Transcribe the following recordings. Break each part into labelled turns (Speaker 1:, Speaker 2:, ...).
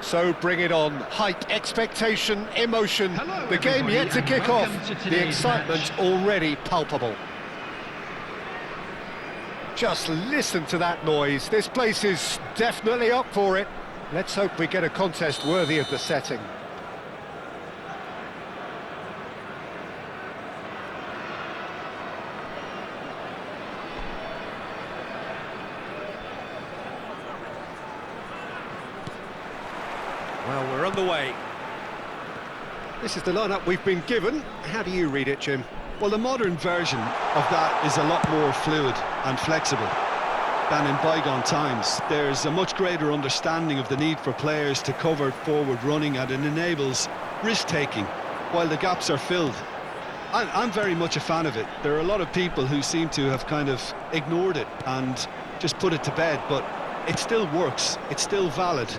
Speaker 1: So bring it on. Hype, expectation, emotion.
Speaker 2: Hello,
Speaker 1: The game yet to kick off. The excitement already palpable. Just listen to that noise. This place is definitely up for it. Let's hope we get a contest worthy of the setting. Well, we're on the way. This is the lineup we've been given. How do you read it, Jim?
Speaker 3: Well, the modern version of that is a lot more fluid and flexible than in bygone times. There's a much greater understanding of the need for players to cover forward running, and it enables risk-taking while the gaps are filled. I'm very much a fan of it. There are a lot of people who seem to have kind of ignored it and just put it to bed, but it still works, it's still valid,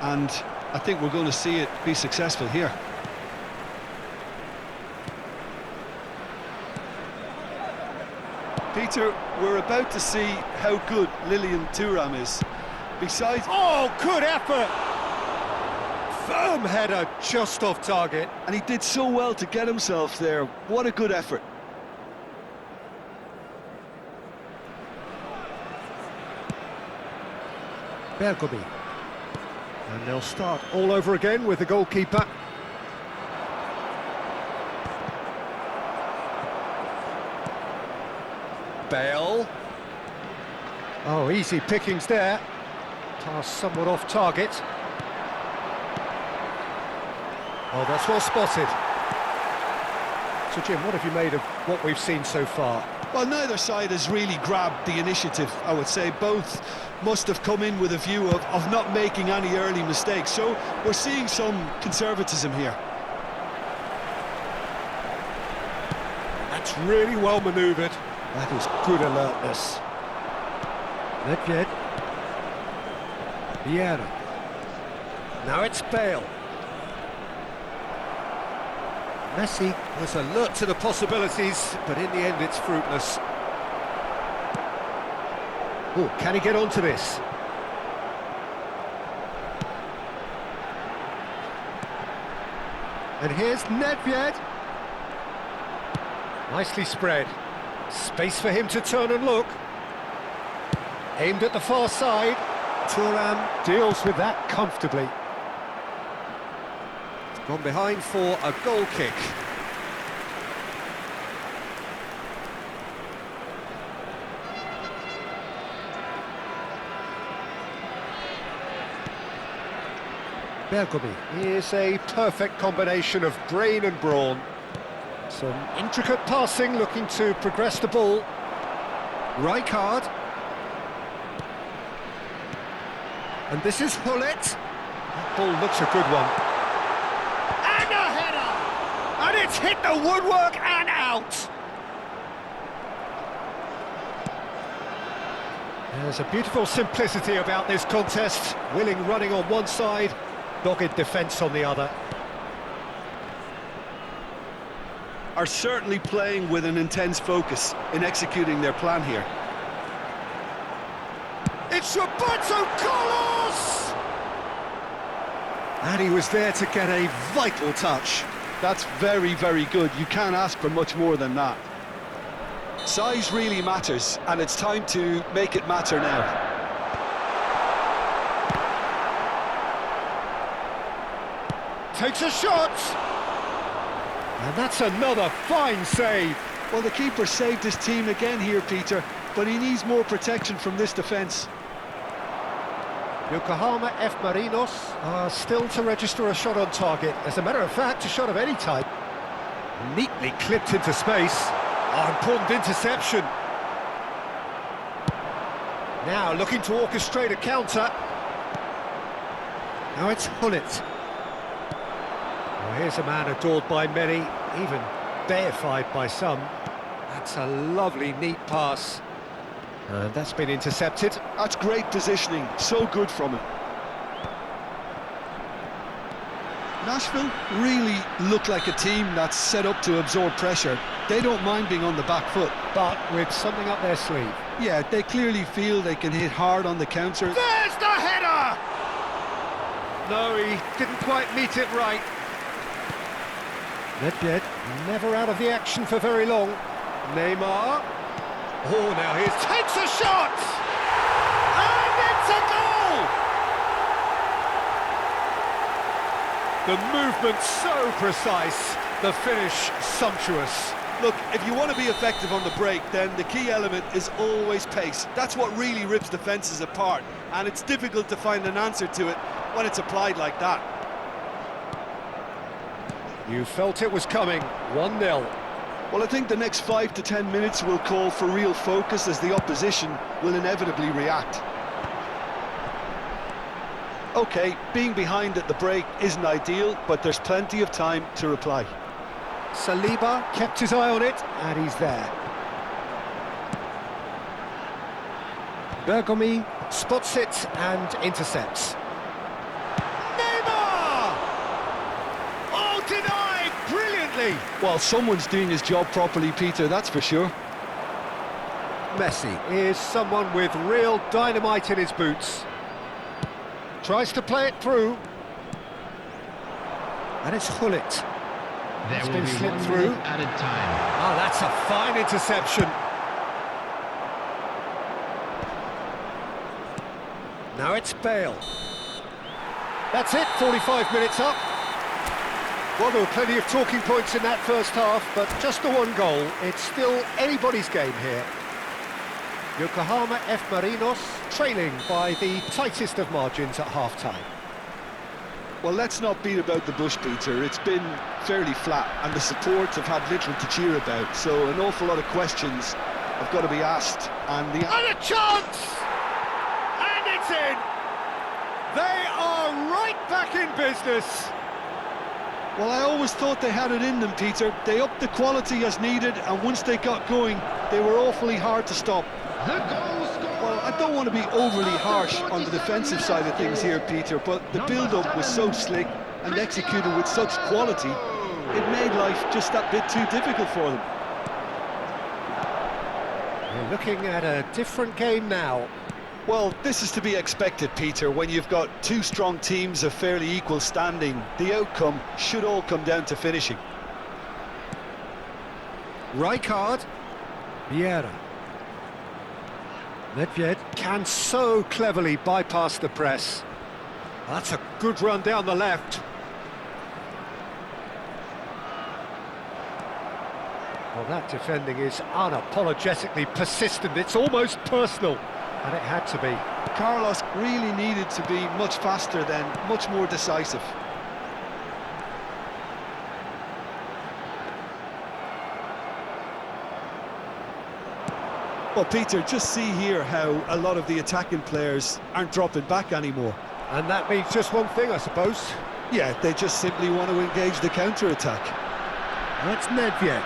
Speaker 3: and I think we're going to see it be successful here. Peter, we're about to see how good Lilian Thuram is. Besides...
Speaker 1: Oh, good effort! Firm header, just off target.
Speaker 3: And he did so well to get himself there. What a good effort.
Speaker 1: Bergomi. And they'll start all over again with the goalkeeper. Bale. Oh, easy pickings there. Pass somewhat off target. Oh, that's well spotted. So, Jim, what have you made of what we've seen so far?
Speaker 3: Well, neither side has really grabbed the initiative, I would say. Both must have come in with a view of not making any early mistakes. So we're seeing some conservatism here.
Speaker 1: That's really well manoeuvred. That is good alertness. Nedved. Vieira. Now it's Bale. Messi was alert to the possibilities, but in the end it's fruitless. Oh, can he get onto this? And here's Nedved. Nicely spread. Space for him to turn and look. Aimed at the far side. Thuram deals with that comfortably. It's gone behind for a goal kick. Bergomi is a perfect combination of brain and brawn. Some intricate passing, looking to progress the ball. Rijkaard. And this is Hullet. That ball looks a good one. And a header! And it's hit the woodwork and out! There's a beautiful simplicity about this contest. Willing running on one side, dogged defence on the other.
Speaker 3: Are certainly playing with an intense focus in executing their plan here.
Speaker 1: It's Roberto Carlos! And he was there to get a vital touch.
Speaker 3: That's very, very good. You can't ask for much more than that. Size really matters, and it's time to make it matter now.
Speaker 1: Takes a shot! And that's another fine save.
Speaker 3: Well, the keeper saved his team again here, Peter, but he needs more protection from this defence.
Speaker 1: Yokohama F. Marinos are still to register a shot on target. As a matter of fact, a shot of any type. Neatly clipped into space. Oh, important interception. Now looking to orchestrate a counter. Now it's Hullet. Well, here's a man adored by many, even deified by some. That's a lovely, neat pass. And that's been intercepted.
Speaker 3: That's great positioning, so good from him. Nashville really look like a team that's set up to absorb pressure. They don't mind being on the back foot.
Speaker 1: But with something up their sleeve.
Speaker 3: Yeah, they clearly feel they can hit hard on the counter.
Speaker 1: There's the header! No, he didn't quite meet it right. Nedved never out of the action for very long. Neymar. Oh, now he takes a shot! And it's a goal! The movement so precise, the finish sumptuous.
Speaker 3: Look, if you want to be effective on the break, then the key element is always pace. That's what really rips defences apart, and it's difficult to find an answer to it when it's applied like that.
Speaker 1: You felt it was coming, 1-0.
Speaker 3: Well, I think the next 5 to 10 minutes will call for real focus as the opposition will inevitably react. OK, being behind at the break isn't ideal, but there's plenty of time to reply.
Speaker 1: Saliba kept his eye on it, and he's there. Bergomi spots it and intercepts. Neymar! Oh, denied brilliantly!
Speaker 3: Well, someone's doing his job properly, Peter, that's for sure.
Speaker 1: Messi is someone with real dynamite in his boots. Tries to play it through. And it's Hullet.
Speaker 2: There will
Speaker 1: been
Speaker 2: be
Speaker 1: slipped
Speaker 2: 1
Speaker 1: through.
Speaker 2: minute added time.
Speaker 1: Oh, that's a fine interception. Now it's Bale. That's it, 45 minutes up. Well, there were plenty of talking points in that first half, but just the one goal. It's still anybody's game here. Yokohama F. Marinos trailing by the tightest of margins at half-time.
Speaker 3: Well, let's not beat about the bush, Peter. It's been fairly flat, and the support have had little to cheer about, so an awful lot of questions have got to be asked, and
Speaker 1: And a chance! And it's in! They are right back in business!
Speaker 3: Well, I always thought they had it in them, Peter. They upped the quality as needed, and once they got going, they were awfully hard to stop.
Speaker 2: The goal scorer.
Speaker 3: Well, I don't want to be overly harsh on the defensive side of things here, Peter, but the build-up was so slick and executed with such quality, it made life just that bit too difficult for them.
Speaker 1: We're looking at a different game now.
Speaker 3: Well, this is to be expected, Peter. When you've got two strong teams of fairly equal standing, the outcome should all come down to finishing.
Speaker 1: Rijkaard. Vieira. Nedved can so cleverly bypass the press. That's a good run down the left. Well, that defending is unapologetically persistent. It's almost personal, and it had to be.
Speaker 3: Carlos really needed to be much faster then, much more decisive. Well, Peter, just see here how a lot of the attacking players aren't dropping back anymore.
Speaker 1: And that means just one thing, I suppose.
Speaker 3: Yeah, they just simply want to engage the counter-attack.
Speaker 1: That's Nedved.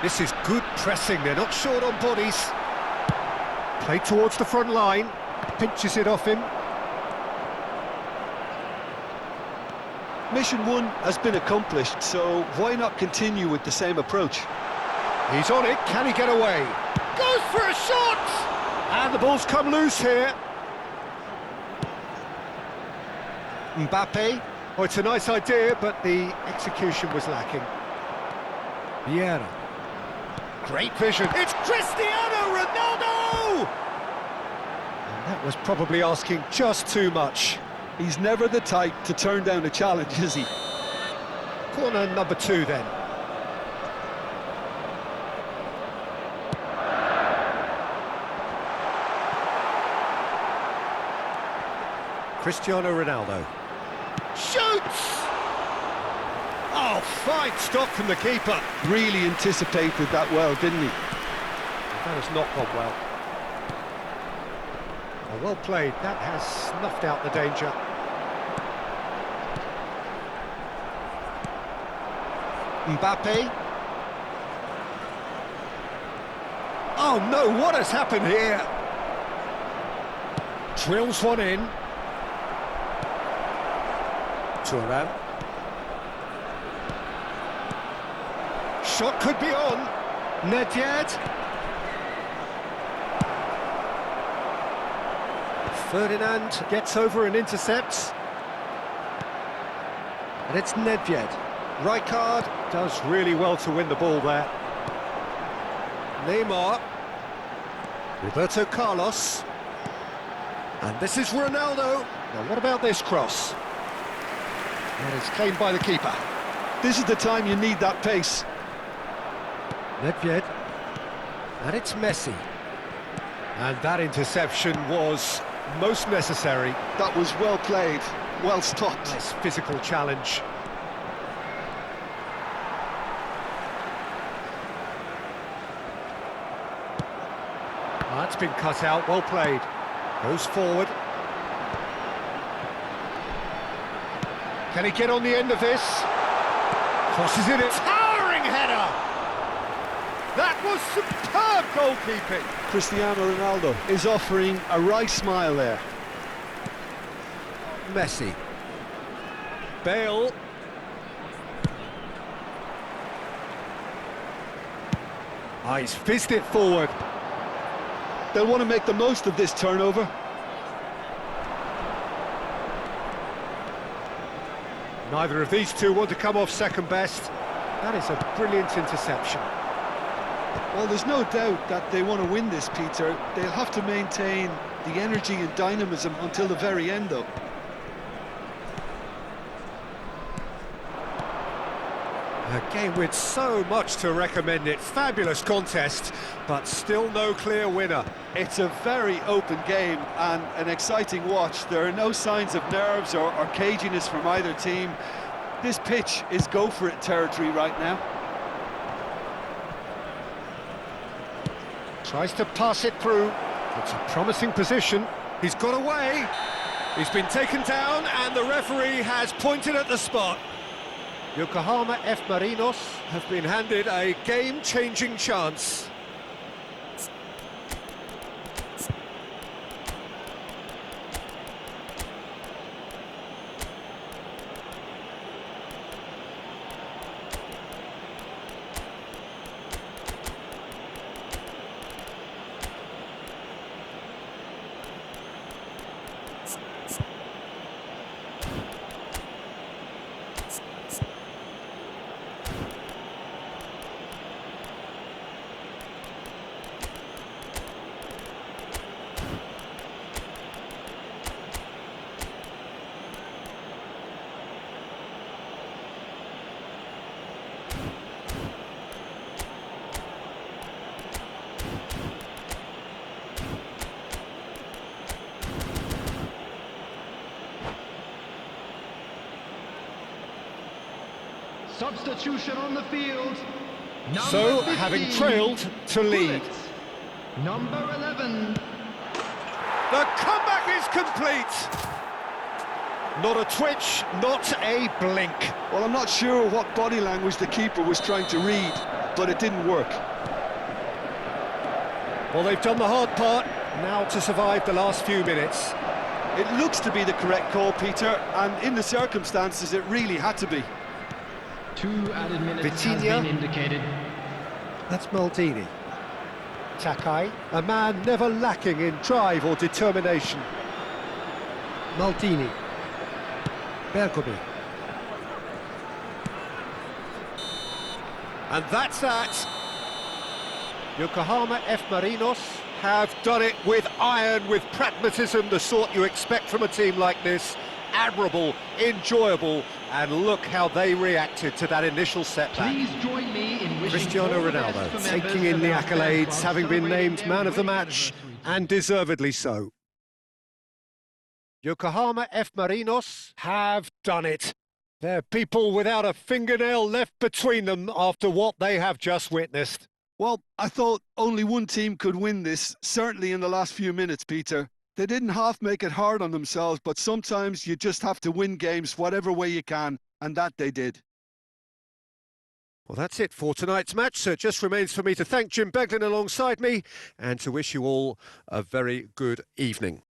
Speaker 1: This is good pressing, they're not short on bodies. Play towards the front line, pinches it off him.
Speaker 3: Mission 1 has been accomplished, so why not continue with the same approach?
Speaker 1: He's on it, can he get away? Goes for a shot! And the ball's come loose here. Mbappe. Oh, it's a nice idea, but the execution was lacking. Vieira. Great vision. It's Cristiano Ronaldo! And that was probably asking just too much.
Speaker 3: He's never the type to turn down a challenge, is he?
Speaker 1: Corner number 2 then. Cristiano Ronaldo. Shoots! Oh, fine stop from the keeper.
Speaker 3: Really anticipated that well, didn't he?
Speaker 1: That has not gone well. Oh, well played. That has snuffed out the danger. Mbappe. Oh no, what has happened here? Drills one in. Thuram. Shot could be on. Nedved. Ferdinand gets over and intercepts. And it's Nedved. Rijkaard does really well to win the ball there. Neymar. Roberto Carlos. And this is Ronaldo. Now what about this cross? And it's claimed by the keeper.
Speaker 3: This is the time you need that pace.
Speaker 1: Nedved. And it's Messi. And that interception was most necessary.
Speaker 3: That was well played, well stopped.
Speaker 1: Nice physical challenge. That's been cut out, well played. Goes forward. Can he get on the end of this? Crosses in it. Towering header! That was superb goalkeeping.
Speaker 3: Cristiano Ronaldo is offering a right smile there.
Speaker 1: Messi. Bale. Ah, he's fizzed it forward.
Speaker 3: They'll want to make the most of this turnover.
Speaker 1: Neither of these two want to come off second best. That is a brilliant interception.
Speaker 3: Well, there's no doubt that they want to win this, Peter. They'll have to maintain the energy and dynamism until the very end, though.
Speaker 1: A game with so much to recommend it. Fabulous contest, but still no clear winner.
Speaker 3: It's a very open game and an exciting watch. There are no signs of nerves or caginess from either team. This pitch is go-for-it territory right now.
Speaker 1: Tries to pass it through. It's a promising position. He's got away. He's been taken down and the referee has pointed at the spot. Yokohama F. Marinos have been handed a game-changing chance.
Speaker 2: Substitution on the field.
Speaker 1: So,
Speaker 2: Number 15,
Speaker 1: having trailed to lead.
Speaker 2: Number 11.
Speaker 1: The comeback is complete. Not a twitch, not a blink.
Speaker 3: Well, I'm not sure what body language the keeper was trying to read, but it didn't work.
Speaker 1: Well, they've done the hard part, now to survive the last few minutes.
Speaker 3: It looks to be the correct call, Peter, and in the circumstances, it really had to be.
Speaker 2: 2 added minutes
Speaker 1: Vitinha.
Speaker 2: has been indicated.
Speaker 1: That's Maldini. Takai, a man never lacking in drive or determination. Maldini. Bergomi. And that's that. Yokohama F. Marinos have done it with iron, with pragmatism, the sort you expect from a team like this. Admirable, enjoyable, and look how they reacted to that initial setback.
Speaker 2: Please join me in wishing
Speaker 1: Cristiano
Speaker 2: all the best
Speaker 1: Ronaldo
Speaker 2: for
Speaker 1: taking
Speaker 2: members
Speaker 1: in
Speaker 2: of
Speaker 1: the
Speaker 2: our fan
Speaker 1: accolades,
Speaker 2: club
Speaker 1: having been
Speaker 2: celebrating
Speaker 1: named
Speaker 2: their
Speaker 1: man of the
Speaker 2: wedding
Speaker 1: match,
Speaker 2: anniversary.
Speaker 1: and deservedly so. Yokohama F. Marinos have done it. They're people without a fingernail left between them after what they have just witnessed.
Speaker 3: Well, I thought only one team could win this, certainly in the last few minutes, Peter. They didn't half make it hard on themselves, but sometimes you just have to win games whatever way you can, and that they did.
Speaker 1: Well, that's it for tonight's match, so it just remains for me to thank Jim Beglin alongside me and to wish you all a very good evening.